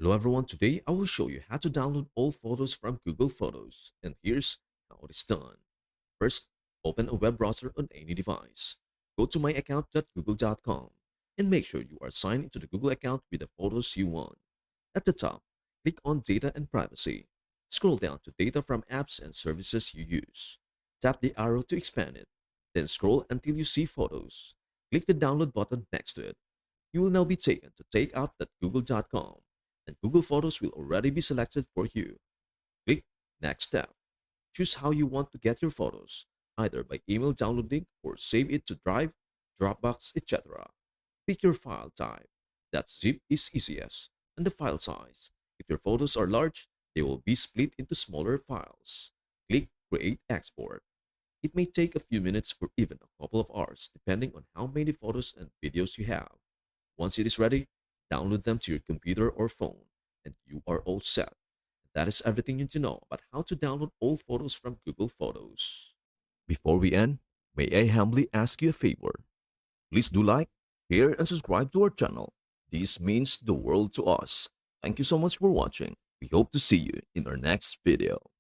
Hello everyone, today I will show you how to download all photos from Google Photos, and here's how it is done. First, open a web browser on any device. Go to myaccount.google.com and make sure you are signed into the Google account with the photos you want. At the top, click on Data and Privacy. Scroll down to Data from apps and services you use. Tap the arrow to expand it, then scroll until you see Photos. Click the download button next to it. You will now be taken to takeout.google.com and Google Photos will already be selected for you. Click Next Step. Choose how you want to get your photos, either by email downloading or save it to Drive, Dropbox, etc. Pick your file type. That zip is easiest, and the file size. If your photos are large, they will be split into smaller files. Click Create Export. It may take a few minutes or even a couple of hours, depending on how many photos and videos you have. Once it is ready, download them to your computer or phone, and you are all set. That is everything you need to know about how to download all photos from Google Photos. Before we end, may I humbly ask you a favor? Please do like, share, and subscribe to our channel. This means the world to us. Thank you so much for watching. We hope to see you in our next video.